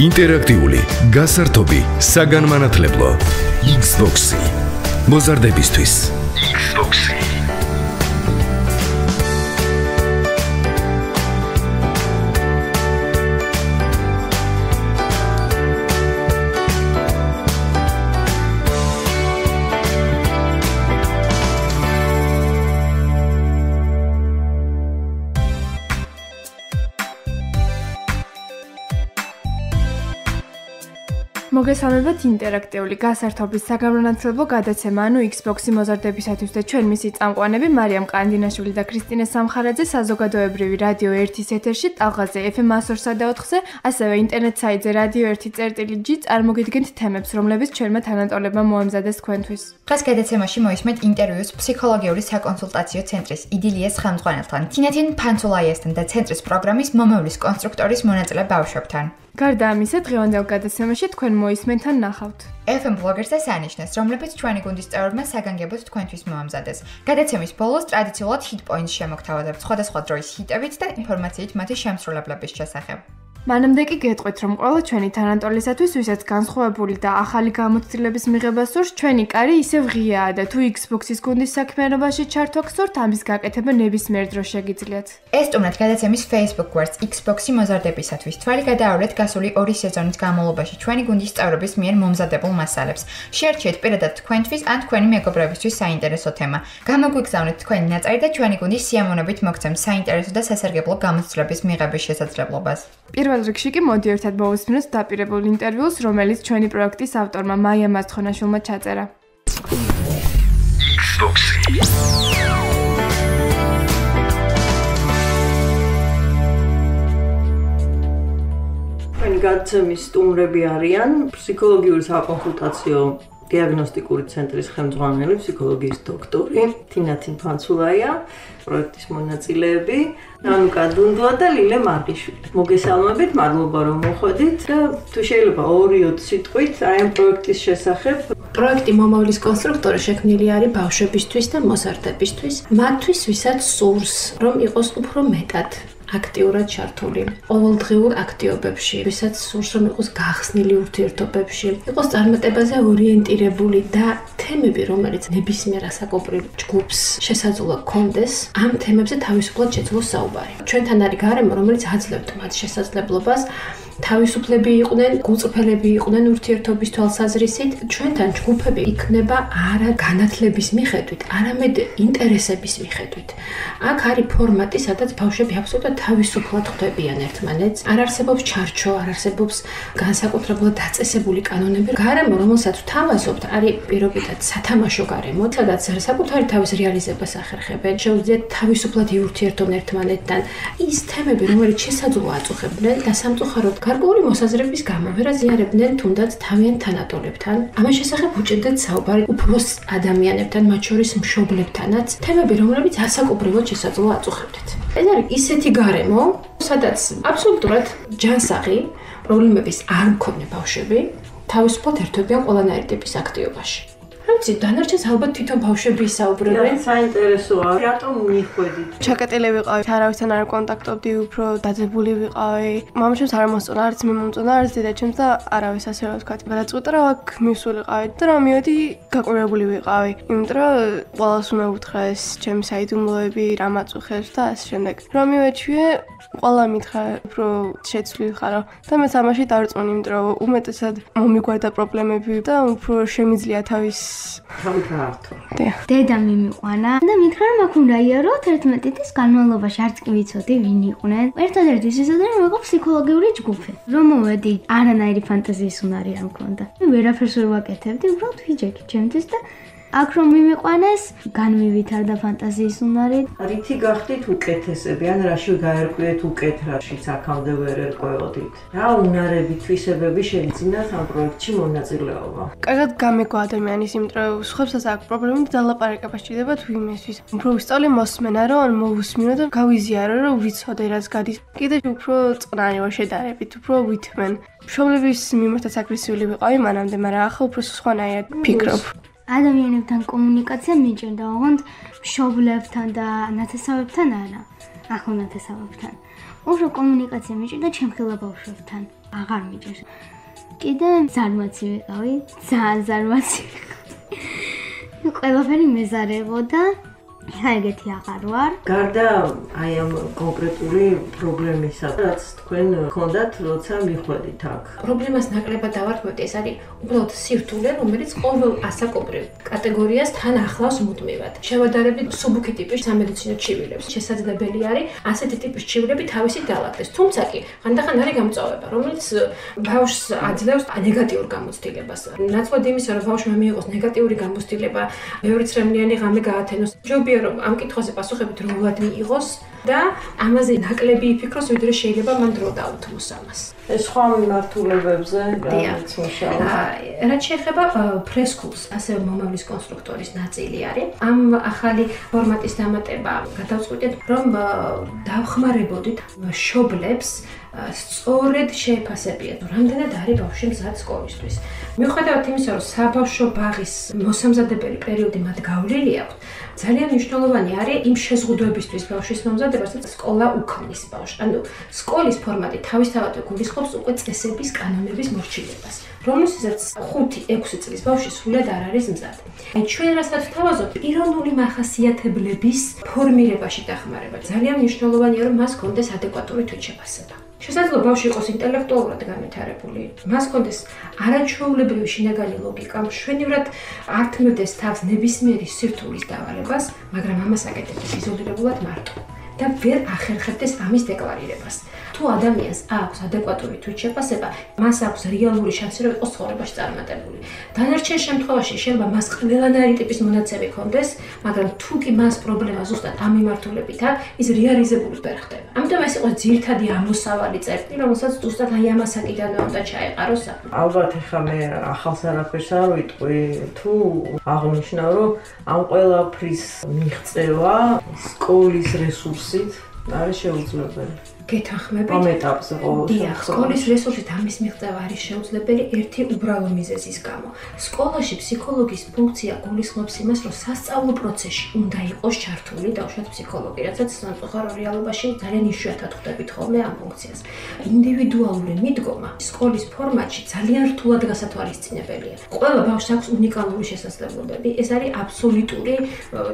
ინტერაქტიული, გასართობი, საგანმანათლებლო. იგს-BOX-ი. მოზარდებისთვის. იგს-BOX-ი. მოგესალმებათ ინტერაქტიული გასართობის საგანმანათლებლო გადაცემა, ანუ იგს-BOX-ი მოზარდებისათვის და ჩვენ მისი წამყვანები მარიამ ყანდინაშვილი და ქრისტინე სამხარაძე საზოგადოებრივი რადიო 1-ის ეთერში ტალღაზე FM 104-ზე, ასევე ინტერნეტ საიტზე რადიო 1.g წარმოგიდგენთ თემებს, რომლებიც ჩვენმა თანატოლებმა მოამზადეს თქვენთვის. დღეს გადაცემაში მოისმენთ ინტერვიუს ფსიქოლოგიური საკონსულტაციო ცენტრის იდილიას ხელმძღვანელთან, თინათინ ფანცულაიასთან და ცენტრის პროგრამის მომავლის კონსტრუქტორის მონაწილე ბავშვებთან. გარდა ამისა, დღევანდელ გადაცემაში თქვენ მოისმენთან ნახავთ. FM ბლოგერსს ანიშნეს, რომლებიც ჩვენი გუნდის წევრებმა საგანგებოდ თქვენთვის მოამზადეს. გადაცემის ბოლოს ტრადიციულად hit points შემოგთავაზებთ სხვადასხვა დროის ჰიტებით და ინფორმაციით მათი შემსრულებლების შესახებ. მანამდე კი გეტყვით, რომ ყველა ჩვენი თანატოლისათვის, ვისაც განსხვავებული და ახალი გამოცდილების მიღება სურს, ჩვენი კარი ისევ ღიაა და თუ იგს-BOX-ის გუნდის საქმიანობაში ჩართვა გსურთ, ამის გაკეთება ნებისმიერ დროს შეგიძლიათ. ესტუმრეთ გადაცემის Facebook გვერდს იგს-BOX-ი მოზარდებისათვის. თვალი გადაავლეთ გასული 2 სეზონის განმავლობაში ჩვენი გუნდის წევრების მიერ მომზადებულ მასალებს. შეერჩიეთ პირადად თქვენთვის ან თქვენი მეგობრებისთვის საინტერესო თემა. გამოგვიგზავნეთ თქვენი ნაწარი და ჩვენი გუნდის სიამოვნებით მოგცემთ საინტერესო და სასარგებლო გამოცდილების მიღების შესაძლებლობას. პირველ რიგში კი მოდი ერთად მოვუსმინოთ დაპირებულ ინტერვიუს, რომელიც ჩვენი პროექტის ავტორმა მარიამ ჩაწერა. ჩვენი გადაცემის სტუმრები არიან ფსიქოლოგიური საკონსულტაციო-დიაგნოსტიკური ცენტრის ხელმძღვანელი, ფსიქოლოგიის დოქტორი, თინათინ ფანცულაია, პროექტის მონაწილეები, დუნდუა და ლილე მარგიშვილი. მოგესალმებით, მადლობა რომ მოხვედით და თუ შეიძლება 2-3 სიტყვით აი ამ პროექტის შესახებ. პროექტი მომავლის კონსტრუქტორი შექმნილი არის ბავშვებისთვის და მოზარდებისთვის, მათთვის, ვისაც სურს, რომ იყოს უფრო მეტად აქტიურად ჩართული ყოველდღიურ აქტივობებში, ვისაც სურს რომ იყოს გახსნილი ურთიერთობებში, იყოს წარმატებაზე ორიენტირებული და თემები, რომელიც ნებისმიერ ასაკობრივ ჯგუფს შესაძლოა გქონდეს, ამ თემებზე თავისუფლად შეძლოს საუბარი. ჩვენთან არის გარემო, რომელიც აძლევთ მათ შესაძლებლობას თავისუფლები იყვნენ, გულწრფელები იყვნენ ურთიერთობის თვალსაზრისით. ჩვენთან ჯგუფები იქნება არა განათლების მიხედვით, არამედ ინტერესების მიხედვით. აქ არის ფორმატი, სადაც ბავშვები აბსოლუტურად თავისუფლად ხვდებიან ერთმანეთს. არ არსებობს ჩარჩო, არ არსებობს განსაკუთრებულად დაწესებული კანონები. გარემო, რომელსაც ვთავაზობთ, არის პირობითად სათამაშო გარემო, სადაც საკუთარი თავის რეალიზებას ახერხებენ, შეუძლიათ თავისუფლად იურთიერთონ ერთმანეთთან. ის თემები, რომელიც შესაძლოა აწუხებდნენ და სამწუხაროდ გარკვეული მოსაზრების გამო ვერ აზიარებდნენ თუნდაც თავიანთ თანატოლებთან. ამას შესახებ უჭირდათ საუბარი უფროს ადამიანებთან, მათ შორის მშობლებთანაც, თემები, რომლებიც ასაკობრივად შესაძლოა აწუხებდეთ. ეს არის ისეთი გარემო, სადაც აბსოლუტურად ჯანსაღი პრობლემების არ მქონე ბავშვები თავისუფლად ერთვებიან ყველანაირი ტიპის აქტივობაში. ვიცი, დანარჩენს ალბათ თვითონ ბავშვები ისაუბრებენ. საინტერესოა, რატომ მიხვედით? ჩაკეტილი ვიყავი, არავისთან არ კონტაქტობდი, უფრო დაძაბული ვიყავი. მამაჩემს არ მოსწონა, არც მე მომწონა, არც დედაჩემს და არავის ასე რა ვთქვათ. გადაწყვიტა რომ აქ მივსულიყავი და რომ მივედი გაკვირვებული ვიყავი. იმიტომ რომ ყველას უნდა უთხრეს ჩემი საიდუმლოები, რა მაწუხებს და ასე შემდეგ. რომ მივეჩვიე, ყველა მითხრა, უფრო შეცვლილი ხარო და მეც ამაში დავწმუნდი, იმიტომ რომ უმეტესად მომიგვარდა პრობლემები და უფრო შემიძლია თავის დედა მიმიყვანა და მითხრა რომ აქ უნდა იაროთ 11 წლის განმავლობაში არც კი ვიცოდი ვინ იყვნენ. ერთადერთი ისედაც რომ იყო ფსიქოლოგიური ჯგუფი. რომ მოვედი, არანაირი ფანტაზიის უნარი არ მქონდა. მე ვერაფერს ვერ ვაკეთებდი, უბრალოდ ვიჯექი ჩემთვის და აქ რომ მიმიყვანეს, განმივითარდა ფანტაზიის უნარი. რითი გახდით უკეთესები, ან რაში გაერკვიეთ უკეთ, რაშიც აქამდე ვერ ერკვეოდით? რა უნარები, თვისებები შეიძინათ ამ პროექტში მონაწილეობა? კარგად გამეგო ადამიანის, იმიტომ რომ სხვებსაც აქვს პრობლემები და ლაპარაკება სჭირდება თვიმესთვის. უფრო ვისწავლე მოსმენა, რომ მოვუსმინო და გავიზიარო, რომ ვიცოდე რაც გადის. კიდევ უფრო წყნარი ვარ შედარებით, უფრო ვითმენ. მშობლების მიმართაც აგრესიული ვიყავი მანამდე, მაგრამ ახლა უფრო სხვანაირად ფიქრობ. ადამიანებთან კომუნიკაცია მიჭირდა, ოღონდ მშობლებთან და ნათესავებთან არა. ახლა ნათესავებთან. უფრო კომუნიკაცია მიჭირდა ჩემხილა ბავშვებთან. აღარ მიჭირს. კიდე ზარმაცი ვიყავი, ძალიან ზარმაცი. ყველაფერი მეზარებოდა. ეგეთი აღარ ვარ. გარდა აი ამ კონკრეტული პრობლემისა, რაც თქვენ გქონდათ, როცა მიხვედით აქ. პრობლემას ნაკლებად დავარქვევთ, ეს არის უბრალოდ სირთულე, რომელიც ყოველ ასაკობრივ კატეგორიას თან ახლავს მუდმივად. შევადარებით მსუბუქი ტიპის სამედიცინო ჩივილებს. შესაძლებელი არის ასეთი ტიპის ჩივილები თავისით დაალაგდეს. თუმცა კი ხანდახან არის გამწვავება, რომელიც ბავშვს აძლევს ნეგატიურ გამოცდილებას. ნაცვლად იმისა, რომ ბავშვმა მიიღოს ნეგატიური გამოცდილება, მეორე წრემლიანი ღამე გაათენოს. ჯობია რომ ამ კითხვაზე პასუხები დროულად მიიღოს და ამაზე ნაკლები იფიქროს, ვიდრე შეიძლება მან დრო დაუთმოს ამას. ეს სხვა მიმართულებებზე რაც მუშაობ. რაც შეეხება ფრესკულს, ასევე მომავლის კონსტრუქტორის ნაწილი არის. ამ ახალი ფორმატის დამატება გადავწყვიტეთ, რომ დავხმარებოდით მშობლებს სწორედ შეეფასებიათ, რამდენად არის ბავშვი მზად სკოლისთვის. მიუხედავად იმისა, რომ საბავშვო ბაღის მოსამზადებელი პერიოდი მათ გავლილი აქვს, ძალიან მნიშვნელოვანი არის იმ შეზღუდვებისთვის ბავშვის მომზადება, სადაც სკოლა უქმნის ბავშვს. ანუ სკოლის ფორმატი თავისთავად გულისხმობს უკვე წესების, კანონების მორჩილებას, რომელსაც 5-6 წლის ბავშვი სულად არ არის მზად. ჩვენ რასაც ვთავაზობთ, პიროვნული მახასიათებლების ფორმირებაში დახმარება. ძალიან მნიშვნელოვანია, რომ მას ჰქონდეს ადეკვატური თვითშეფასება. შესაძლოა ბავშვი იყოს ინტელექტუალურად განვითარებული, მას ჰქონდეს არაჩვეულებრივი შინაგანი ლოგიკა, მშვენივრად ართმევდეს თავს ნებისმიერი სირთულის დავალებას, მაგრამ ამას აკეთებს იზოლირებულად მარტო და ვერ ახერხებდეს ამის დეკლარირებას. თუ ადამიანს აქვს ადეკვატური თვითშეფასება, მას აქვს რეალური შანსი, რომ იყოს ცხოვრებაში წარმატებული. დანარჩენ შემთხვევაში შეიძლება მას ყველანაირი ტიპის მონაცემი ჰქონდეს, მაგრამ თუ კი მას პრობლემა ზუსტად ამ მიმართულებით აქვს, ის რეალიზებული ვერ ხდება. ამიტომ ეს იყო ძირითადი ამოსავალი წერტილი, რომელსაც ზუსტად აი ამ ასაკიდანვე უნდა ჩაეყაროს. ალბათ ახლა მე ახალს არაფერს არ ვიტყვი, თუ აღნიშნავ, რომ ამ ყველაფრის მიღწევა სკოლის რესურსით არის შეუძლებელი. გეთანხმებით? ამ ეტაპზე ყოველ დიახ, სკოლის რესურსით ამის მიღწევა არის შეუძლებელი ერთი უბრალო მიზეზის გამო. სკოლაში ფსიქოლოგის ფუნქცია გულისხმობს იმას, რომ სასწავლო პროცესში უნდა იყოს ჩართული დაუშვათ ფსიქოლოგი, რასაც სამწუხარო რეალობაში ძალიან იშვიათად ხვდებით ხოლმე ამ ფუნქციას. ინდივიდუალური მიდგომა სკოლის ფორმატში ძალიან რთულად გასათვალისწინებელია. ყველა ბავშვს აქვს უნიკალური შესაძლებლობები, ეს არის აბსოლუტური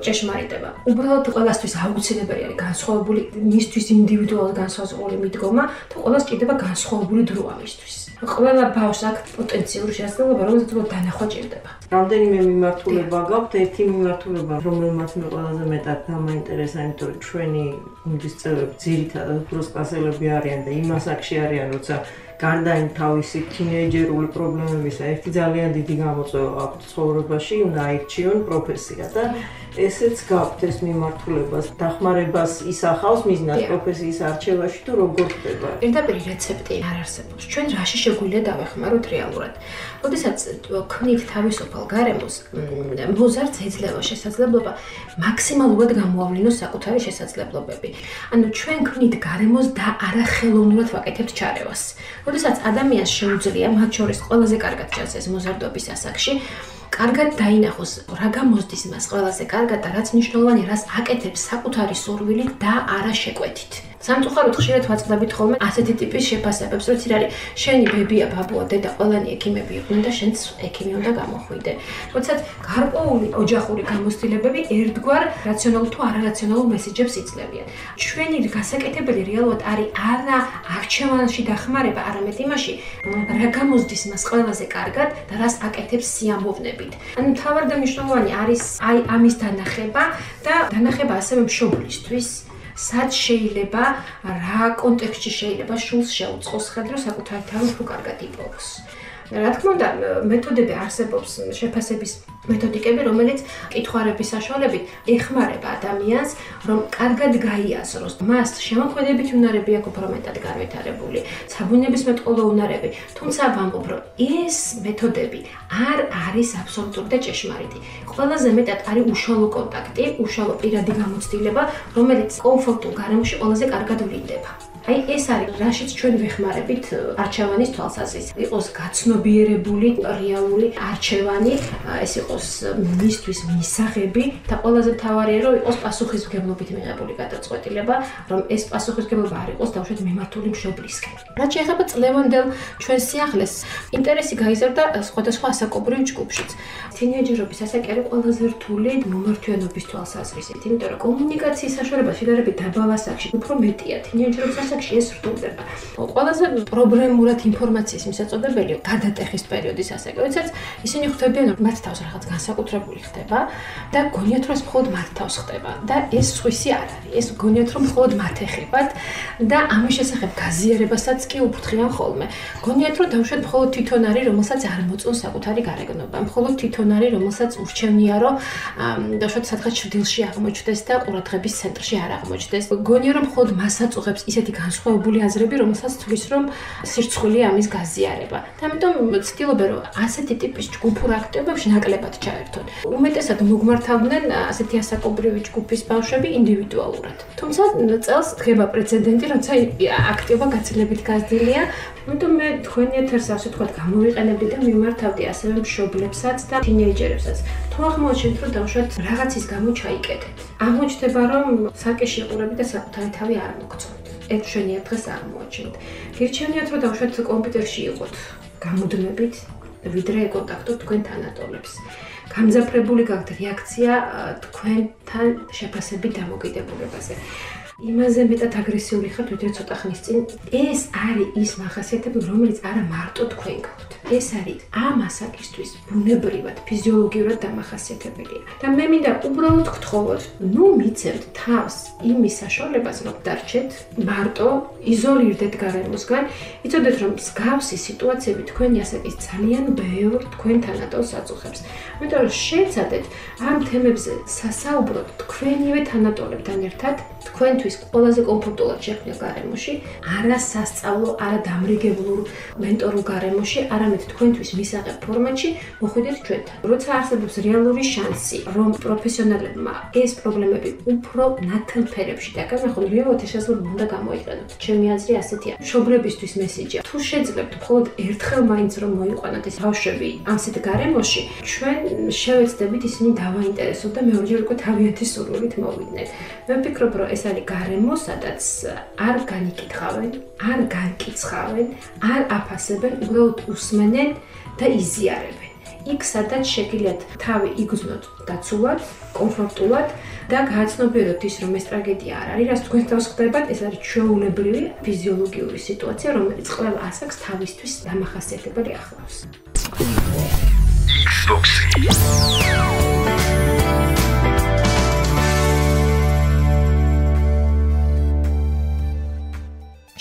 ჭეშმარიტება. უბრალოდ ყველასთვის აუცილებელი არის განსხვავებული მისთვის ინდივიდუალურად განსხვავებული მიდგომა და ყველას ჭირდება განსხვავებული დრო ამისთვის. ყველა ბავშვს აქვს პოტენციური შესაძლებლობა, რომელსაც უბრალოდ დანახვა ჭირდება. რამდენიმე მიმართულება გაქვთ, ერთი მიმართულება, რომელმაც მე ყველაზე მეტად დამაინტერესა, იმიტომ რომ ჩვენი გუნდის წევრები ძირითადად უფროს კლასელები არიან და იმ ასაკში არიან, როცა გარდა იმ თავისი თინეიჯერული პრობლემებისა, ერთი ძალიან დიდი გამოწვევა აქვს ცხოვრებაში, უნდა აირჩიონ პროფესია და ესეც გაქვთ ეს მიმართულებას, დახმარებას ისახავს მიზნად პროფესიის არჩევაში თუ როგორ ხდება? პირდაპირ რეცეპტი არ არსებობს. ჩვენ რაში შეგვიძლია დავეხმაროთ რეალურად. როდესაც ქმნით თავისუფალ გარემოს, მოზარდს ეძლევა შესაძლებლობა მაქსიმალურად გამოავლინოს საკუთარი შესაძლებლობები. ანუ ჩვენ ქმნით გარემოს და არახელოვნურად ვაკეთებთ ჩარევას. როდესაც ადამიანს შეუძლია, მათ შორის ყველაზე კარგად ჩანს ეს მოზარდობის ასაკში, კარგად დაინახოს, რა გამოსდის მას ყველაზე კარგად და რაც მნიშვნელოვანია, რას აკეთებს საკუთარი სურვილით და არა შეკვეთით. სამწუხაროდ ხშირად ვაწყდებით ხოლმე ასეთი ტიპის შეფასებებს, რომ ცირ არის შენი ბებია, ბაბუა, დედა ყველანი ექიმები იყვნენ და შენც ექიმი უნდა გამოხვიდე. როდესაც გარკვეული ოჯახური გამოცდილებები ერთგვარ რაციონალურ თუ არარაციონალურ მესიჯებს იძლევიან. ჩვენი გასაკეთებელი რეალურად არის არა არჩევანში დახმარება, არამედ იმაში, რა გამოსდის მას ყველაზე კარგად და რას აკეთებს სიამოვნებით. ანუ მთავარი და მნიშვნელოვანი არის აი ამის დანახება და დანახება ასევე მშობლისთვის. სად შეიძლება, რა კონტექსტში შეიძლება შულს შეუწყოს ხედრო საკუთარი თავი უფრო კარგად იპოვოს. რა თქმა უნდა, მეთოდები არსებობს, შეფასების მეთოდიკები, რომელიც კითხვარების საშუალებით ეხმარება ადამიანს, რომ კარგად გაიაზროს. მას შემოქმედებითი უნარები აქვს უფრო მეტად განვითარებული, საბუნებისმეტყველო უნარები, თუმცა ვამბობ, რომ ეს მეთოდები არ არის აბსოლუტური და ჭეშმარიტი. ყველაზე მეტად არის უშუალო კონტაქტი, უშუალო პირადი გამოცდილება, რომელიც კომფორტულ გარემოში ყველაზე კარგად ვლინდება. აი ეს არის რაშიც ჩვენ ვეხმარებით არჩევანის თვალსაზრისით. იყოს გაცნობიერებული რეალური არჩევანი, ეს იყოს მისთვის მისაღები და ყველაზე მთავარია რომ იყოს პასუხისმგებლობით მიღებული გადაწყვეტილება, რომ ეს პასუხისმგებლობა არ იყოს დავუშვათ მიმართული მშობლისკენ. რაც შეეხება წლევანდელ ჩვენ სიახლეს, ინტერესი გაიზარდა სხვადასხვა ასაკობრივ ჯგუფშიც. თინეიჯერობის ასაკი არის ყველაზე რთული მომართვიანობის თვალსაზრისით, იმიტომ რომ კომუნიკაციის საშუალება შედარებით დაბალ ასაკში უფრო მეტია. თინეიჯერობის ასაკში ეს რთულდება. ყველაზე პრობლემურად ინფორმაციის მისაწოდებელი გადატეხის პერიოდის ასაკი, როდესაც ისინი ხვდებიან რომ მათ თავს რაღაც განსაკუთრებული ხდება და გონიათ რომ მხოლოდ მათ თავს ხდება და ეს სხვისი არ არის. ეს გონიათ რომ მხოლოდ მათ ეხებათ და ამის შესახებ გაზიარებასაც კი უფრთხიან ხოლმე. გონიათ რომ დავუშვათ მხოლოდ თვითონ არის რომელსაც არ მოწონს საკუთარი გარეგნობა. მხოლოდ თვითონ არის რომელსაც ურჩევნია რომ დავუშვათ სადღაც ჭრილში აღმოჩნდეს და ყურადღების ცენტრში არ აღმოჩნდეს. გონია რომ მხოლოდ მას აწუხებს ისეთი განსხვავებული აზრები, რომელსაც თვლის რომ სირცხვილია ამის გაზიარება. და ამიტომ ვცდილობენ რომ ასეთი ტიპის ჯგუფურ აქტივობებში ნაკლებად ჩაერთონ. უმეტესად მოგმართავდნენ ასეთი ასაკობრივი ჯგუფის ბავშვები ინდივიდუალურად. თუმცა წელს დგება პრეცედენტი, როცა აქტივობა გაცილებით გაზრდილია. ამიტომ მე თქვენი ეთერს ასე ვთქვათ გამოვიყენებდი და მიმართავდი ასევე მშობლებსაც და თინეიჯერებსაც. თუ აღმოჩნდეთ რომ დავუშვათ რაღაცის გამო ჩაიკეტეთ. აღმოჩნდება რომ საკეში იყურებით და საკუთარი თავი არ მოგწონთ. ეს ჩვენია დღეს აღმოჩნდეთ. გირჩევნიათ რომ დავუშვათ კომპიუტერში იყოთ გამუდმებით, ვიდრე ეკონტაქტოთ თქვენ თანატოლებს. გამძაფრებული გაქვთ რეაქცია თქვენთან შეფასებით დამოკიდებულებაზე. იმაზე მეტად აგრესიული ხართ, ვიდრე ცოტა ხნის წინ. ეს არის ის მახასიათებლები, რომელიც არა მარტო თქვენ გაქვთ. ეს არის ამ ასაკისთვის ბუნებრივად, ფიზიოლოგიურად დამახასიათებელია. და მე მინდა უბრალოდ გთხოვოთ, ნუ მიცემთ თავს იმის საშუალებას, რომ დარჩეთ მარტო, იზოლირდეთ გარემოსგან, იცოდეთ რომ მსგავსი სიტუაციები თქვენი ასაკის ძალიან ბევრ თქვენ თანატოლს აწუხებს. ამიტომ რომ შეცადეთ ამ თემებზე სასაუბროთ თქვენივე თანატოლებთან ერთად, თქვენთვის ყველაზე კომფორტულად შექმნილ გარემოში, არა სასწავლო, არა დამრიგებულ მენტორულ გარემოში, არამედ თქვენთვის მისაღებ ფორმატში მოხვიდეთ ჩვენთან. როცა არსებობს რეალური შანსი, რომ პროფესიონალებმა ეს პრობლემები უფრო ნათელ ფერებში დაგანახონ, რეალურად შესაძლოა უნდა გამოიყენოთ. ჩემი აზრი ასეთია. მშობლებისთვის მესიჯია. თუ შეძლებთ მხოლოდ ერთხელ მაინც რომ მოიყვანოთ ეს ბავშვები ამსეთ გარემოში, ჩვენ შევეცდებით ისინი დავაინტერესოთ და მეორჯერ უკვე თავიანთი სურვილით მოვიდნენ. მე ვფიქრობ, რომ ეს არის გარემო, სადაც არ განიკითხავენ, არ განკიცხავენ, არ აფასებენ, უბრალოდ usmenen და იზიარებენ. იქ სადაც შეგიძლიათ თავი იგრძნოთ დაცულად, კომფორტულად და გააცნობიეროთ ის, რომ ეს ტრაგედია არ არის, რაც თქვენ თავს ხდებათ, ეს არის ჩვეულებრივი ფიზიოლოგიური სიტუაცია, რომელიც ყველა ასაკს თავისთვის დამახასიათებელი ახლავს. იგს-BOX.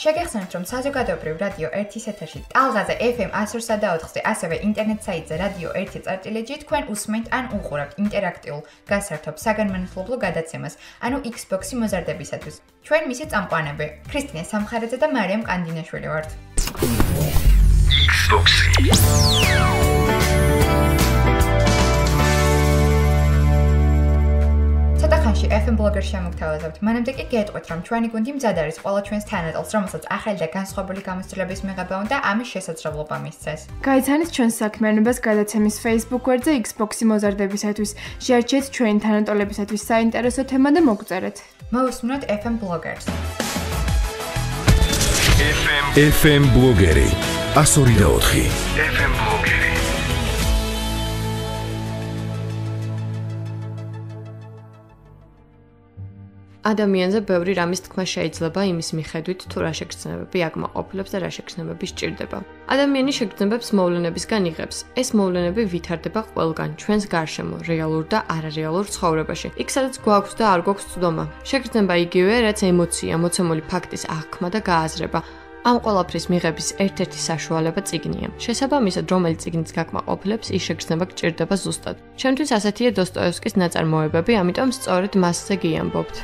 შეგეხსენებთ, რომ საზოგადოებრივ რადიო 1-ის ეთერში ტალღაზე FM 103.4-ზე, ასევე ინტერნეტ საიტზე რადიო 1.წერტილეჯი თქვენ უსმენთ ან უყურებთ ინტერაქტიულ გასართობ საგანმანათლებლო გადაცემას, ანუ იგს-BOX-ი მოზარდებისათვის. ჩვენ მისი წამყვანები, ქრისტინე სამხარაძე და მარიამ ყანდინაშვილი ვართ. იგს-BOX. ცოტახანში FM ბლოგერში ამოგთავაზებთ. მანამდე კი გეტყვით, რომ ჩვენი გუნდი მზად არის ყველა ჩვენს თანატოლს, რომელსაც ახალი და განსხვავებული გამოცდილების მიღება უნდა ამის შესაძლებლობა მისცეს. გაიცანით ჩვენს საქმიანობას გადაცემის Facebook გვერდზე იგს-BOX-ი მოზარდებისათვის. შეარჩიეთ ჩვენი თანატოლებისათვის საინტერესო თემა და მოგწერეთ. მოვუსმინოთ FM ბლოგერს. FM ბლოგერი 102.4. FM ბლოგერი. ადამიანზე ბევრი რამის თქმა შეიძლება იმის მიხედვით, თუ რა შეგრძნებები აკმაყოფილებს და რა შეგრძნებები სჭირდება. ადამიანი შეგრძნებებს მოვლენებისგან იღებს. ეს მოვლენები ვითარდება ყველგან, ჩვენს გარშემო, რეალურ და არარეალურ ცხოვრებაში. იქ სადაც გვაქვს და არ გვაქვს ცდომა. შეგრძნება იგივე, რაც ემოცია, მოცემული ფაქტის აღქმა და გააზრება. ამ ყველაფრის მიღების ერთ-ერთი საშუალება წიგნია. შესაბამისად, რომელი წიგნიც გაკმაყოფილებს, ის შეგრძნება გჭირდება ზუსტად. ჩემთვის ასეთია დოსტოევსკის ნაწარმოებები, ამიტომ სწორედ მასზე გიამბობთ.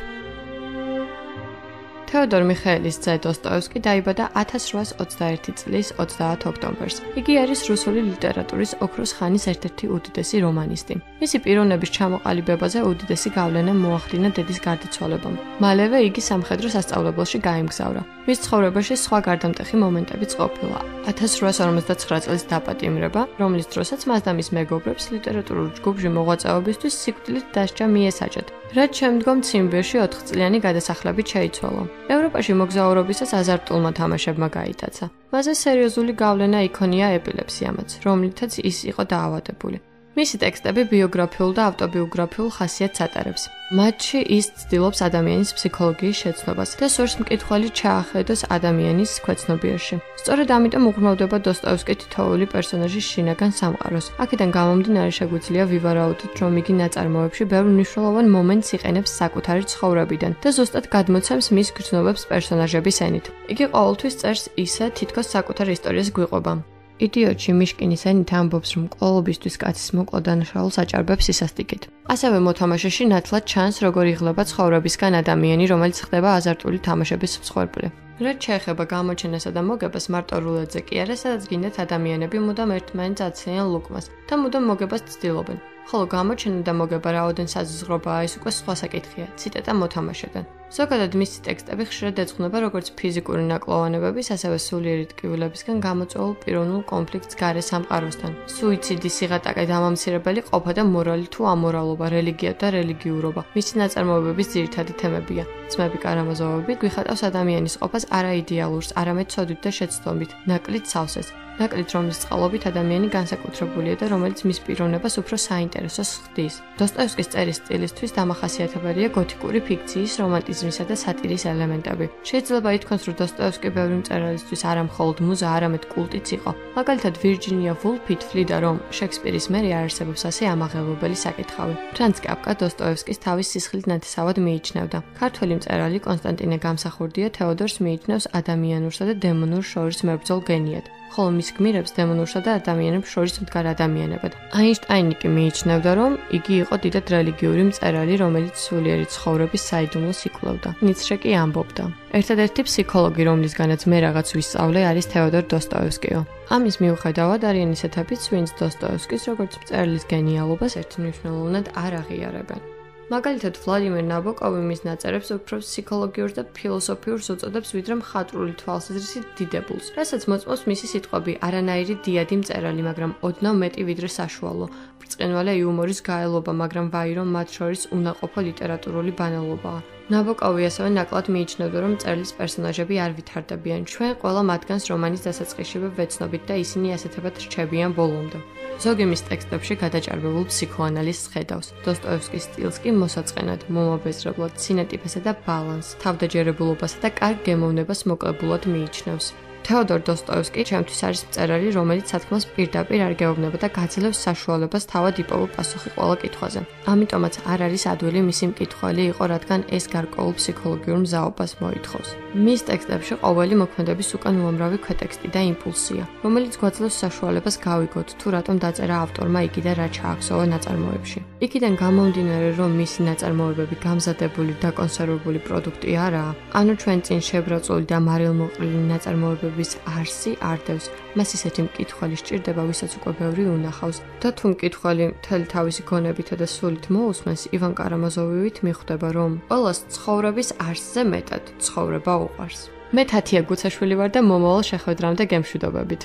თეოდორ მიხეელის ძე დოსტოევსკი დაიბადა 1821 წლის 30 ოქტომბერს. იგი არის რუსული ლიტერატურის ოქროს ხანის ერთ-ერთი უდიდესი რომანისტი. მისი პიროვნების ჩამოყალიბებაზე უდიდესი გავლენა მოახდინა დედის გარდაცვალებამ. მალევე იგი სამხედრო სასწავლებელში გაემგზავრა. მის ცხოვრებაში სხვა გარდამტეხი მომენტებიც ყოფილა. 1859 წლის დაპატიმრება, რომლის დროსაც მას და მის მეგობრებს ლიტერატურულ ჯგუფში მოღვაწეობისთვის სიკვდილით დასჯა მიესაჯათ. რაც შემდგომ ციმბირში 4 წლიანი გადასახლებით შეიცვალა. ევროპაში მოგზაურობისას აზარტულმა თამაშებმა გაიტაცა. მასზე სერიოზული გავლენა იქონია ეპილეფსიამაც, რომლითაც ის იყო დაავადებული. მისი ტექსტები ბიოგრაფიულ და ავტობიოგრაფიულ ხასიათს ატარებს. მათში ის ცდილობს ადამიანის ფსიქოლოგიის შეცვლებას და სურს მკითხველი ჩაახედოს ადამიანის ქვეცნობიერში. სწორედ ამიტომ უღრმავდება დოსტოევსკი თითოეული პერსონაჟის შინაგან სამყაროს. აქედან გამომდინარე შეგვიძლია ვივარაუდოთ, რომ იგი ნაწარმოებში ბევრ მნიშვნელოვან მომენტს იყენებს საკუთარი ცხოვრებიდან და ზუსტად გადმოცემს მის გრძნობებს პერსონაჟების ენით. იგი ყოველთვის წერს ისე, თითქოს საკუთარ ისტორიას გვიყვება. იდიოტში მიშკინის ენით ამბობს, რომ ყოლობისთვის კაცის მოკლა დანაშაულს აჭარბებს სისასტიკით. ასევე მოთამაშეში ნათლად ჩანს, როგორ იღლება ცხოვრებისგან ადამიანი, რომელიც ხდება აზარტული თამაშების მსხვერპლი. რაც შეეხება გამოჩენასა და მოგებას, მარტო რულეტზე კი არა, სადაც გინდათ ადამიანები მუდამ ერთმანეთს აციან ლუკმას და მუდამ მოგებას ცდილობენ. ხოლო გამოჩენა და მოგება რაოდენ საზღვრობაა, ის უკვე სხვა საკითხია. ციტატა მოთამაშედან. ზოგადად მისი ტექსტები ხშირად ეძღვნება როგორც ფიზიკური ნაკლოვანებების, ასევე სულიერი ტკივილებისგან გამოწვეულ პიროვნულ კონფლიქტს გარე სამყაროსთან. სუიციდი, სიღატაკე, დამამცირებელი ყოფა და მორალი თუ ამორალობა, რელიგია და რელიგიურობა. მისი ნაწარმოებების ძირითადი თემებია. ძმები კარამაზოვები გვიხატავს ადამიანის ყოფას არა იდეალურს, არამედ ცოდვით და შეცდომით, ნაკლით სავსეს. ნაკლით, რომლის წყალობით ადამიანი განსაკუთრებულია და რომელიც მის პიროვნებას უფრო საინტერესოს ხდის. დოსტოევსკის წერის სტილისთვის დამახასიათებელია გოთიკური ფიქციის, რომანტიზმისა და სატირის ელემენტები. შეიძლება ითქვას, რომ დოსტოევსკი ბევრი მწერალისთვის არა მხოლოდ მუზა, არამედ კულტიც იყო. მაგალითად, ვირჯინია ვულფი თვლიდა, რომ შექსპირის მერი არ არსებობს ასე ამაღელვებელი საკითხავი. ფრანც კაფკა დოსტოევსკის თავის სისხლით ნათესავად მიიჩნევდა. ქართველი მწერალი კონსტანტინე გამსახურდია თეოდორს მიიჩნევს ადამიანურსა და დემონურ შორის მებრძოლ გენიად. ხოლო მის გმირებს დემონურსა და ადამიანებს შორის მდგარ ადამიანებად. აინშტაინი კი მიიჩნევდა, რომ იგი იყო დიდად რელიგიური მწერალი, რომელიც სულიერი ცხოვრების საიდუმლოს იკვლევდა. ნიცშე კი ამბობდა: ერთადერთი ფსიქოლოგი, რომლისგანაც მე რაღაც ვისწავლე, არის თეოდორ დოსტოევსკიო. ამის მიუხედავად არიან ისეთებიც, ვინც დოსტოევსკის როგორც მწერლის გენიალობას ერთმნიშვნელოვნად არ აღიარებენ. მაგალითად, ვლადიმერ ნაბოკოვი მის ნაწერებს უფრო ფსიქოლოგიურს და ფილოსოფიურს უწოდებს, ვიდრე მხატვრული თვალსაზრისით დიდებულს, რასაც მოწმობს მისი სიტყვები: არანაირი დიადი მწერალი, მაგრამ ოდნავ მეტი ვიდრე საშუალო. ბრწყინვალე იუმორის გაელობა, მაგრამ ვაირო მათ შორის უნაყოფო ლიტერატურული ბანალობაა. ნაბოკოვი ასევე ნაკლად მიიჩნევდა, რომ მწერლის პერსონაჟები არ ვითარდებიან. ჩვენ ყველა მათგანს რომანის დასაწყისშივე ვეცნობით და ისინი ასეთებად რჩებიან ბოლომდე. ზოგი მის ტექსტებში გადაჭარბებულ ფსიქოანალიზს ხედავს. დოსტოევსკის სტილს კი მოსაწყენად, მომაბეზრებლად, სინეტიფესა და ბალანსს, თავდაჯერებულობასა და კარგ გემოვნებას მოკლებულად მიიჩნევს. თეოდორ დოსტოევსკი ჩემთვის არის მწერალი, რომელიც სათქმელს პირდაპირ არ გეუბნება და გაძლევს საშუალებას თავად იპოვა პასუხი ყველა კითხვაზე. ამიტომაც არ არის ადვილი მისი მკითხველი იყო, რადგან ეს გარკვეულ ფსიქოლოგიურ მზაობას მოითხოვს. მის ტექსტებში ყოველი მოქმედების უკან უამრავი ქვეტექსტი და იმპულსია, რომელიც გვაძლევს საშუალებას გავიგოთ, თუ რატომ დაწერა ავტორმა იგი და რა ჩააქსოვა ნაწარმოებში. იქიდან გამომდინარე, რომ მისი ნაწარმოებები გამზადებული და კონსერვებული პროდუქტი არაა, ანუ ჩვენ წინ შებრაწული და მარილმოყრილი ნაწარმოებები არსი არ დევს. მას ისეთი მკითხველი სჭირდება, ვისაც უკვე ბევრი უნახავს და თუ მკითხველი მთელი თავისი გონებითა და სულით მოусმენს, ივან კარამაზოვივით მიხვდება, რომ ყველას ცხოვრების არსზე მეტად ცხოვრება უყვარს. მე თათია გუცაშვილი ვარ და მომავალ შეხვედრამდე გემშვიდობებით.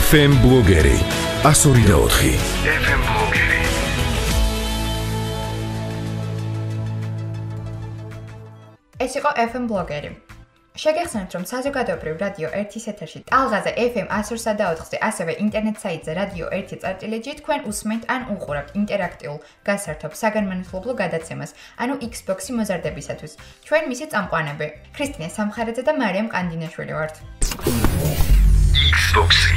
FM ბლოგერი 102.4 FM ბლოგერი. ეს იყო FM ბლოგერი. შეგეხსენებთ, რომ საზოგადოებრივ რადიო 1-ის ეთერში ტალღაზე FM 103.4-ზე, ასევე ინტერნეტ საიტზე radio 1.gi თქვენ უსმენთ ან უყურებთ ინტერაქტიულ გასართობ საგანმანათლებლო გადაცემას, ანუ იგს-BOX-ი მოზარდებისათვის. ჩვენ მისი წამყვანები, ქრისტინე სამხარაძე და მარიამ ყანდინაშვილი ვართ. იგს-BOX-ი.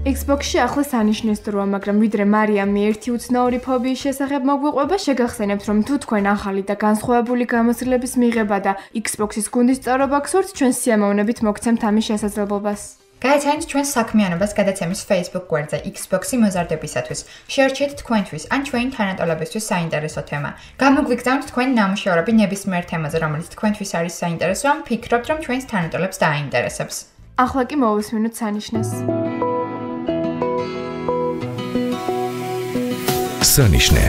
იგს იგს-BOX-ში ახლა სანიშნეს დროა, მაგრამ ვიდრე მარიამი ერთი უცნაური ფობიის შესახებ მოგვიყვება, შეგახსენებთ, რომ თუ თქვენ ახალი და განსხვავებული გამოცდილების მიღება და იგს-BOX-ის გუნდის წევრობა გსურთ, ჩვენ სიამოვნებით მოგცემთ ამის შესაძლებლობას. გაიცანით ჩვენს საქმიანობას გადაცემის Facebook გვერდზე იგს-BOX-ი მოზარდებისათვის. შეარჩიეთ თქვენთვის ან ჩვენი თანატოლებისთვის საინტერესო თემა. გამოგვიგზავნით თქვენი ნამუშევრები ნებისმიერ თემაზე, რომელიც თქვენთვის არის საინტერესო, ან ფიქრობთ, რომ ჩვენს თანატოლებს დააინტერესებს. ახლა კი მოვისმინოთ სანიშნეს. სანიშნე.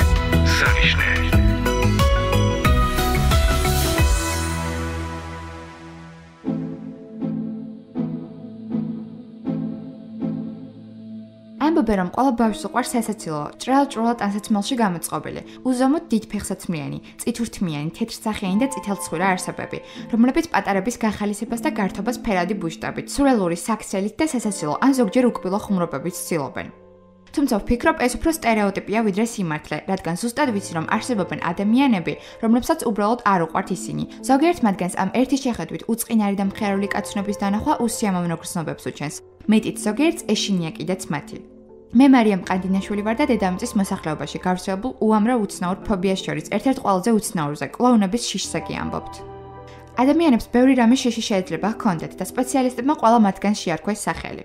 ამბობენ, რომ ყველა ბავშვს უყვარს სასაცილო, ჭრელ-ჭრულად ანსაცმელში გამოწყობილი, უზომოდ დიდ ფეხსაცმლიანი, წითურთმიანი, თეთრსახიანი და წითელცხვირა არსებები, რომლებიც პატარების გახალისებას და გართობას ფერადი ბუშტებით, სურელური საქცელით და სასაცილო ან ზოგჯერ უკბილო ხუმრობებით ცდილობენ. თუმცა ვფიქრობ, ეს უფრო სტერეოტიპია ვიდრე სიმართლე, რადგან ზუსტად ვიცი, რომ არსებობენ ადამიანები, რომლებსაც უბრალოდ არ უყვართ ისინი. ზოგიერთ მათგანს ამ ერთი შეხედვით უწყინარი და მხერული კაცნობის დანახვა უსიამოვნო გრძნობებს უჩენს. მეტიც ზოგიერთს ეშინია კიდეც მათი. მე მარიამ ყანდინაშვილი ვარ და დედამიწის მოსახლეობაში გავრცელებულ უამრავ უცნაურ ფობიას შორის ერთ-ერთ ყველაზე უცნაურზე, კლოუნების შიშზე კი ამბობთ. ადამიანებს ბევრი რამე შიში შეიძლება ჰქონდეთ და სპეციალისტებმა ყველა მათგან შეარქვეს სახელი.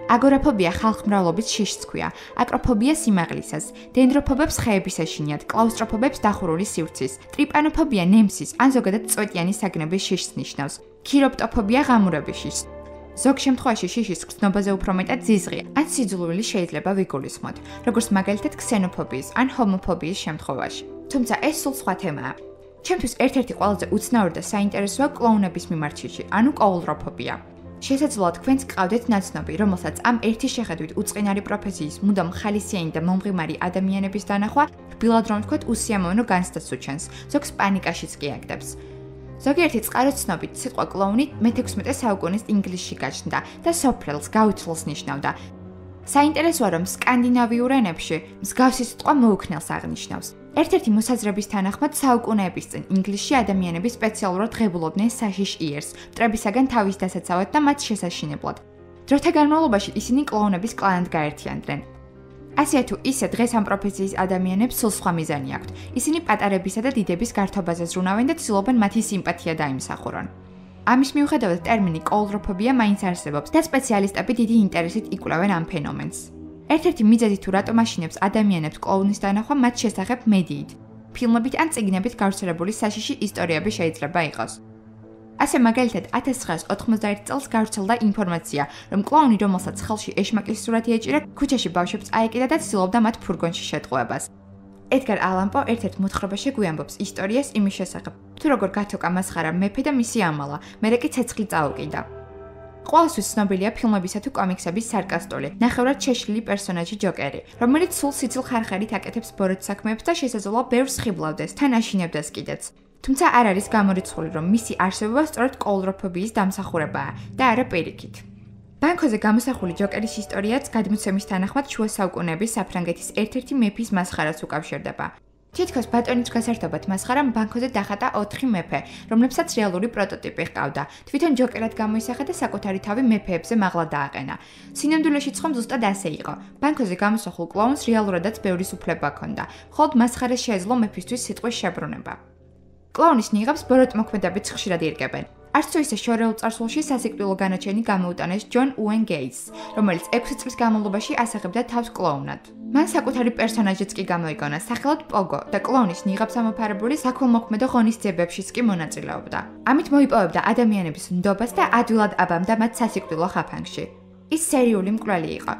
აგორაფობია ხალხმრავლობის შიშს ჰქვია, აკროფობია სიმაღლისას, დენდროფობებს ხეების ეშინიათ, კლაუსტროფობებს დახურული სივრცის, ტრიპანოფობია ნემსის ან ზოგადად წვეტიანი საგნების შიშს ნიშნავს, ქიროპტოფობია ღამურების შიშს. ზოგ შემთხვევაში შიშის გრძნობაზე უფრო მეტად ძიზღი ან სიძულვილი შეიძლება ვიგულისხმოთ, როგორც მაგალითად ქსენოფობიის ან ჰომოფობიის შემთხვევაში. თუმცა ეს სულ სხვა თემაა. ჩემთვის ერთ-ერთი ყველაზე უცნაური და საინტერესოა კლოუნების მიმართ შიში, ანუ კოულროფობია. შესაძლოა თქვენც გყავდეთ ნაცნობი, რომელსაც ამ ერთი შეხედვით უწყინარი პროფესიის, მუდამ ხალისიანი და მომღიმარი ადამიანების დანახვა, რბილად რომ ვთქვათ, უსიამოვნო განცდას უჩენს, ზოგს პანიკაშიც კი აგდებს. ზოგიერთი წყაროცნობით სიტყვა კლოუნი მე-16 საუკუნის ინგლისში გაჩნდა და სოფრელს, გაუთლს ნიშნავდა. საინტერესოა, რომ სკანდინავიურ ენებში მსგავსი სიტყვა მოუქნელს აღნიშნავს. ერთ-ერთი მოსაზრების თანახმად საუკუნეების წინ ინგლისში ადამიანები სპეციალურად ღებულობდნენ საშიშ იერს, მტრებისაგან თავის დასაცავად და მათ შესაშინებლად. დროთა განმავლობაში ისინი კლოუნების კლანად გაერთიანდნენ. ასე თუ ისე დღეს ამ პროფესიის ადამიანებს სულ სხვა მიზანი აქვთ. ისინი პატარებისა და დიდების გართობაზე ზრუნავენ და ცდილობენ მათი სიმპათია დაიმსახურონ. ამის მიუხედავად ტერმინი კოულროფობია მაინც არსებობს და სპეციალისტები დიდი ინტერესით იკვლევენ ამ ფენომენს. ერთ-ერთი მიზეზი თუ რატომ აშინებს ადამიანებს კლოუნის დანახვა მათ შესახებ მედიით, ფილმებით ან წიგნებით გავრცელებული საშიში ისტორიები შეიძლება იყოს. ასე მაგალითად 1991 წელს გავრცელდა ინფორმაცია, რომ კლოუნი, რომელსაც ხელში ეშმაკის სურათი ეჭირა, ქუჩაში ბავშვებს აეკიდა და ცდილობდა მათ ფურგონში შეტყუებას. ედგარ ალან პო ერთ-ერთ მოთხრობაში გვიამბობს ისტორიას იმის შესახებ, თუ როგორ გათოკა მასხარა მეფე და მისი ამალა, მერე კი ცეცხლი წაუკიდა. ყველასთვის ცნობილია ფილმებისა თუ კომიქსების სარკასტული, ნახევრად შეშლილი პერსონაჟი ჯოკერი, რომელიც სულ სიცილ ხარხარით აკეთებს ბოროტ საქმეებს და შესაძლოა ბევრს ხიბლავდეს, თან აშინებდეს კიდეც. თუმცა არ არის გამორიცხული, რომ მისი არსებობა სწორედ კოულროფობიის დამსახურებაა და არა პირიქით. ბანკოზე გამოსახული ჯოკერის ისტორიაც გადმოცემის თანახმად შუა საუკუნეების საფრანგეთის ერთ-ერთი მეფის მასხარას უკავშირდება. თითქოს ბატონის გასართობად მასხარამ ბანკოზე დახატა 4 მეფე, რომლებსაც რეალური პროტოტიპი ჰყავდა. თვითონ ჯოკერად გამოისახა და საკუთარი თავი მეფეებზე მაღლა დააყენა. სინამდვილეშიც ხომ ზუსტად ასე იყო. ბანკოზე გამოსახულ კლოუნს რეალურადაც ბევრი უფლება ჰქონდა, ხოლო მასხარას შეეძლო მეფისთვის სიტყვის შებრუნება. კლოუნის ნიღაბს ბოროტმოქმედებით ხშირად ირგებენ. არც თუ ისე შორეულ წარსულში სასიკვდილო განაჩენი გამოუტანეს ჯონ უენ გეიტსს, რომელიც 6 წლის განმავლობაში ასახებდა თავს კლოუნად. მან საკუთარი პერსონაჟიც კი გამოიგონა სახელად პოგო და კლოუნის ნიღაბს ამოფარებული საქველმოქმედო ღონისძიებებშიც კი მონაწილეობდა. ამით მოიპოვებდა ადამიანების ნდობას და ადვილად აბამდა მათ სასიკვდილო ხაფანგში. ის სერიული მკვლელი იყო.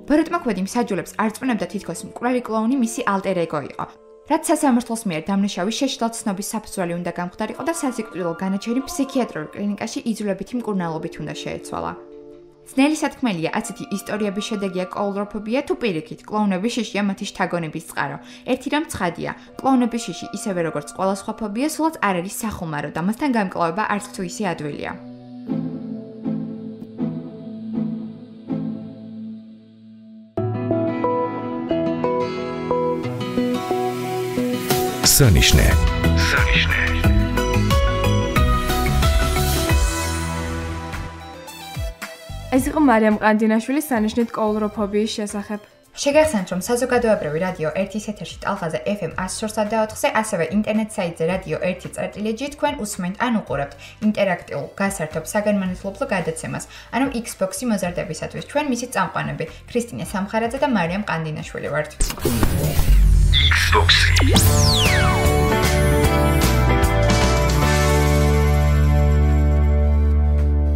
ბოროტმოქმედი მსაჯულებს არ წვნებდა თითქოს მკვლელი კლოუნი მისი ალტერ ეგო იყო. რაც სასამართლოს მიერ დამნაშავი შეშლად ცნობის საფუძველი უნდა გამხდარიყო და სასიკვდილო განაჩენი ფსიქიატრიულ კლინიკაში იძულებითი მკურნალობით უნდა შეეცვალა. ძნელი სათქმელია, ასეთი ისტორიების შედეგია კოულროფობია თუ პირიქით, კლოუნების შიშია მათი შთაგონების წყარო. ერთი რამ ცხადია, კლოუნების შიში ისევე როგორც ყველა სხვა ფობია, სულაც არ არის სახუმარო და მასთან გამკლავება არც თუ ისე ადვილია. სანიშნე. ეს იყო მარიამ ყანდინაშვილის სანიშნით კოულროფობიის შესახებ. შეგახსენებთ, რომ საზოგადოებრივი რადიო 1-ის ეთერში ტალღაზე FM 104.4-ზე, ასევე ინტერნეტ საიტზე რადიო 1.წერტილეჯი თქვენ უსმენთ ან უყურებთ ინტერაქტიულ გასართობ საგანმანათლებლო გადაცემას, ანუ იგს-BOX-ი მოზარდებისათვის. ჩვენ მისი წამყვანები ქრისტინე სამხარაძე და მარიამ ყანდინაშვილი ვართ. იგს-BOX-ი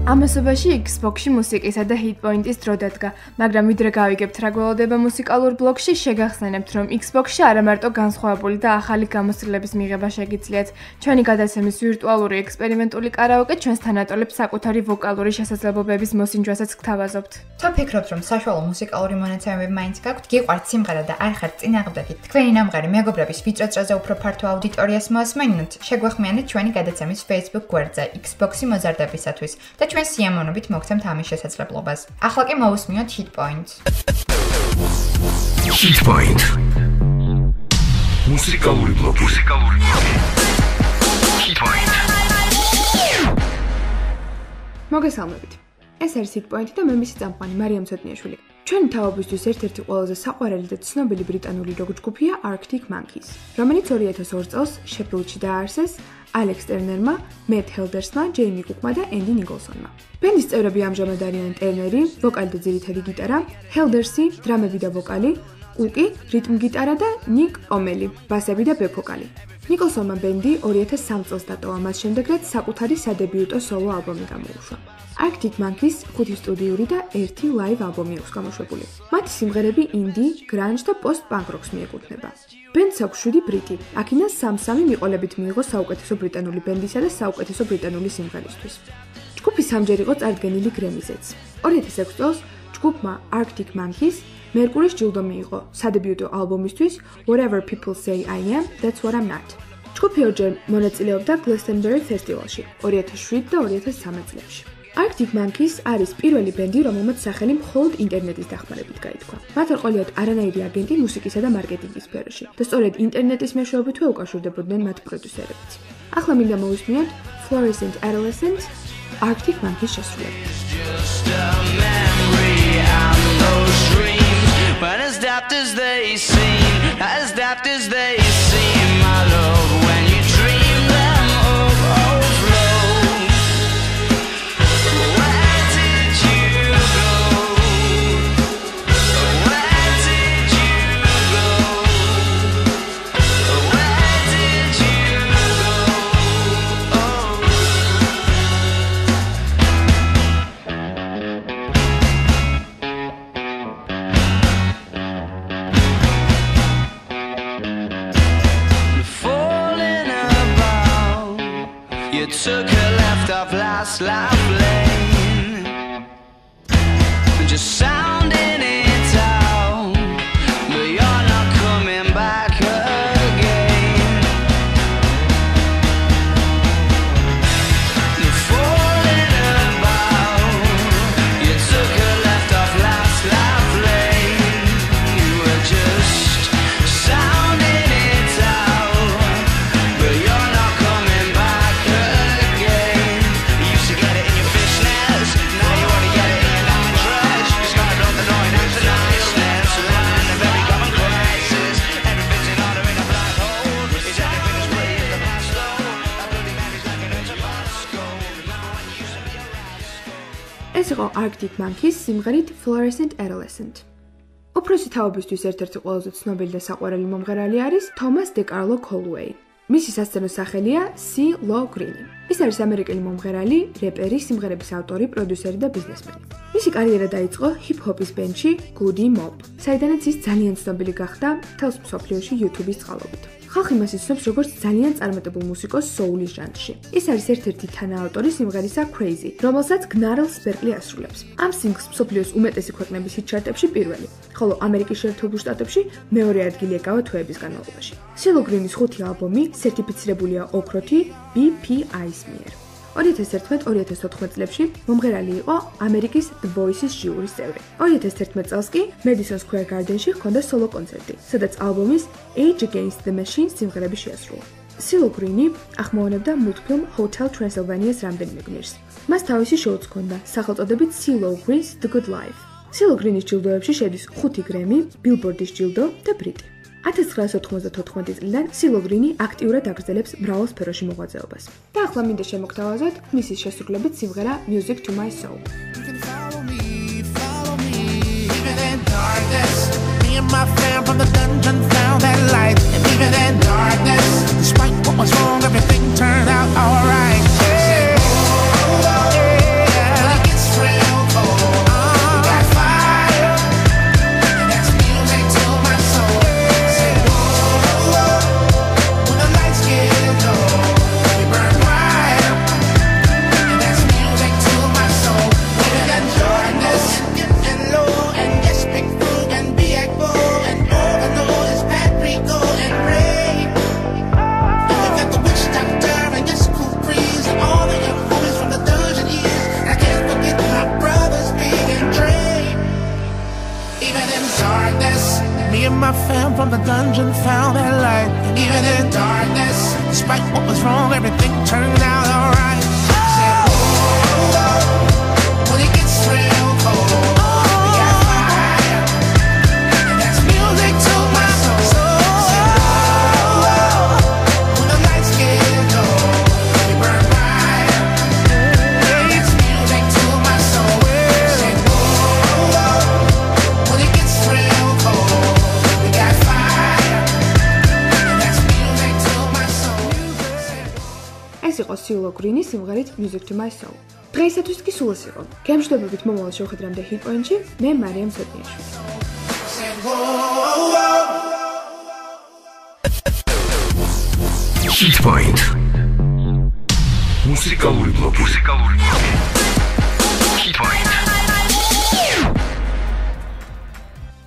ამასობაში იგს-BOX-ში მუსიკისა და ჰიტ-პოინტის დრო დადგა, მაგრამ ვიდრე გავიგებთ რა გველოდება მუსიკალურ ბლოკში, შეგახსენებთ, რომ იგს-BOX-ში არა მარტო განსხვავებული და ახალი გამოსცემლების მიღება შეგიძლიათ. ჩვენი გადაცემის ვირტუალური ექსპერიმენტული კარაოკე ჩვენს თანატოლებს საკუთარი ვოკალური შესაძლებლობების მოსინჯვასაც გთავაზობთ. თუ ფიქრობთ, რომ საშუალო მუსიკალური მონაცემები მაინც გაქვთ, გიყვართ სიმღერა და არ ხართ წინააღმდეგი, თქვენი ნამღერი მეგობრების ვიწროწრაზე უფრო ფართო აუდიტორიას მოასმენინოთ, შეგვეხმიანეთ ჩვენი გადაცემის Facebook გვერდზე იგს-BOX-ი მოზარდებისათვის და ჩვენ სიამოვნებით მოგცემთ ამის შესაძლებლობას. ახლა კი მოვუსმინოთ hit point. Hit point. მუსიკალური ბლოკი. Hit point. მოგესალმებით. ეს არის hit point და მე მისი წამყვანი მარიამ ცოტნიაშვილი. ჩვენი თავობისთვის ერთ-ერთი ყველაზე საყვარელი და ცნობილი ბრიტანული როკ ჯგუფია Arctic Monkeys, რომელიც 2002 წელს შეფილდში დააარსეს ალექს ტერნერმა, მეტ ჰელდერსმა, ჯეიმი კუკმა და ენდი ნიკოლსონმა. ბენდის წევრები ამჟამად არიან ტერნერი, ვოკალი და ძირითადი გიტარა, ჰელდერსი, დრამები და ვოკალი, კუკი, რიტმ გიტარა და ნიკ ომელი, ბასები და ბექ-ვოკალი. ნიკოლსონმა ბენდი 2003 წელს დატოვა, მას შემდეგ რაც საკუთარი სადებიუტო სოლო ალბომი გამოუშვა. Arctic Monkeys 5 სტუდიური და 1 ლაივ ალბომი აქვს გამოშვებული. მათი სიმღერები ინდი, გრანჟ და პოსტ-პანკ როკს მიეკუთვნება. ბენდს აქვს 7 ბრიტი, აქედან 3 მიყოლებით მიიღო საუკეთესო ბრიტანული ბენდისა და საუკეთესო ბრიტანული სიმღერისთვის. ჯგუფი სამჯერ იყო წარდგენილი გრემიზეც. 2006 წელს ჯგუფმა Arctic Monkeys მერკურის ჯილდო მიიღო სადებიუტო ალბომისთვის Whatever People Say I Am, That's What I'm Not. ჯგუფი ორჯერ მონაწილეობდა Glastonbury ფესტივალში 2007 და 2013 წლებში. Arctic Monkeys არის პირველი ბენდი, რომელმაც სახელი მხოლოდ ინტერნეტის დახმარებით გაითქვა. მათ არ ყოლიათ არანაირი აგენტი მუსიკისა და მარკეტინგის სფეროში და სწორედ ინტერნეტის მეშვეობითვე უკავშირდებოდნენ მათ პროდიუსერებიც. ახლა მინდა მოვისმინოთ Fluorescent Adolescent Arctic Monkeys შესრულებით. Took a left off last life lane, just sounding it out, but you're not coming back again. Falling about, you took a left off last life lane, you were just sounding it out, but you're not coming back again. Used to get it in your fishnets, now you wanna get it in your diamond dress. You started off the noise and the niceness, running a very common crisis. Everything's in order in a black hole. Is everything as pretty as the past though? That bloody man is like an Tabasco. Now I used to be a rascal. ეს იყო Arctic Monkeys სიმღერით Fluorescent Adolescent. უფროსი თაობისთვის ერთ-ერთი ყველაზე ცნობილი და საყვარელი მომღერალი არის თომას დე კარლო კოლუეი. მისი სასცენო სახელია C. Lo Green. ის არის ამერიკელი მომღერალი, რეპერი, სიმღერების ავტორი, პროდიუსერი და ბიზნესმენი. მისი კარიერა დაიწყო ჰიპ-ჰოპის ბენდში Goody Mob, საიდანაც ის ძალიან ცნობილი გახდა მთელს მსოფლიოში YouTube-ის წყალობით. ხალხი მას იცნობს როგორც ძალიან წარმატებულ მუსიკოს soul-ის ჟანრში. ის არის ერთ-ერთი თანაავტორი სიმღერისა Crazy, რომელსაც გნარლს ბერკლი ასრულებს. ამ სინგლს მსოფლიოს უმეტესი ქვეყნების ჰიტ-ჩარტებში პირველი, ხოლო ამერიკის შეერთებულ შტატებში მეორე ადგილი ეკავა თვეების განმავლობაში. Lo Green's 5 ალბომი სერტიფიცირებულია ოქროთი BPI-ის მიერ. 2011-2014 წლებში მომღერალი იყო ამერიკის The Voice-ის ჟიურის წევრი. 2011 წელს კი Madison Square Garden-ში ჰქონდა სოლო კონცერტი, სადაც ალბომის Age Against the Machine სიმღერები შეასრულა. სილოგრინი ახმოვანებდა მულტფილმ Hotel Transylvania-ს რამდენიმე გმირს. მას თავისი შოუც ჰქონდა, სახელწოდებით Silogreen's The Good Life. სილოგრინის ჯილდოებში შედის 5 გრემი, ბილბორდის ჯილდო და ბრიტი. 1994 წლიდან სილოგრინი აქტიურად აგრძელებს მრავალ სფეროში მოღვაწეობას. და ახლა მინდა შემოგთავაზოთ მისი შესრულებით სიმღერა Music to My Soul. Me and my fam from the dungeon found that light. And even in darkness, despite what was wrong, everything turned out alright. When it gets real cold, we got fire, and that's music to my soul. When the lights get low, we burn bright, and that's music to my soul. When it darkness and low and yes, big food and be and all I know is paprika and rain. And we got the witch doctor and yes, cool breeze and all of your homies from the dungeon years. And I can't forget my brothers being drained. Even in darkness, me and my fam from the dungeon found that light. And even in darkness, despite what was wrong, everything turned out alright. Said, whoa, when it gets real cold. იყო სილოგრინის სიმღერით Music to My Soul. დღეისათვის კი სულ ეს იყო. გემშვიდობებით მომავალ შევხედრამდე ჰიტ პოინტში, მე მარიამ ცოტნიაშვილი. Hit point. Მუსიკალური ბლოკი. Hit point.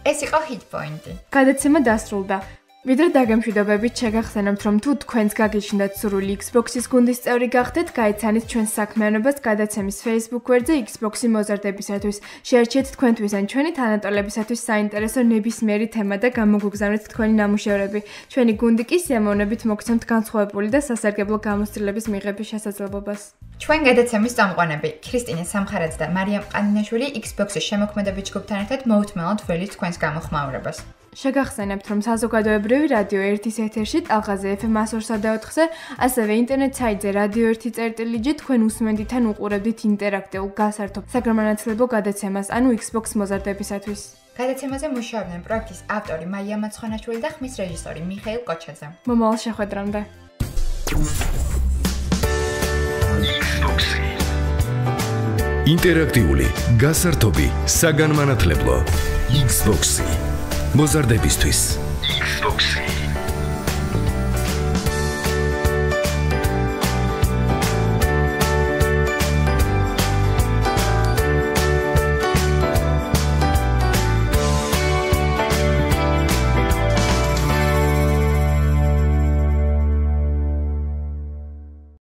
ეს იყო hit point-ი. გადაცემა დასრულდა. ვიდრე დაგემშვიდობებით შეგახსენებთ, რომ თუ თქვენს გაგიჩნდათ სურვილი იგს-ბოქსის გუნდის წევრი გახდეთ, გაიცანით ჩვენს საქმიანობას გადაცემის Facebook გვერდზე იგს-ბოქსი მოზარდებისათვის. შეერჩიეთ თქვენთვის ან ჩვენი თანატოლებისათვის საინტერესო ნებისმიერი თემა და გამოგვიგზავნეთ თქვენი ნამუშევრები. ჩვენი გუნდი კი სიამოვნებით მოგცემთ განსხვავებული და სასარგებლო გამოცდილების მიღების შესაძლებლობას. ჩვენ გადაცემის წამყვანები ქრისტინე სამხარაძე და მარიამ ყანდინაშვილი იგს-ბოქსის შემოქმედებით ჯგუფთან ერთად მოუთმელთ ველით თქვენს გამოხმაურებას. შეგახსენებთ, რომ საზოგადოებრივი რადიო 1-ის ეთერში ტალღაზე FM 104.4-ზე, ასევე ინტერნეტ საიტზე რადიო 1.წერტილიჯი თქვენ უსმენდით ან უყურებდით ინტერაქტიულ გასართობ საგანმანათლებლო გადაცემას, ანუ იგს-ბოქს მოზარდებისათვის. გადაცემაზე მუშაობდნენ პროექტის ავტორი მარიამ მაცხანაშვილი და ხმის რეჟისორი მიხეილ კოჩაძე. მომავალ შეხვედრამდე. ინტერაქტიული, გასართობი, საგანმანათლებლო. იგს-ბოქსი. მოზარდებისთვის. იგს-ბოქსი.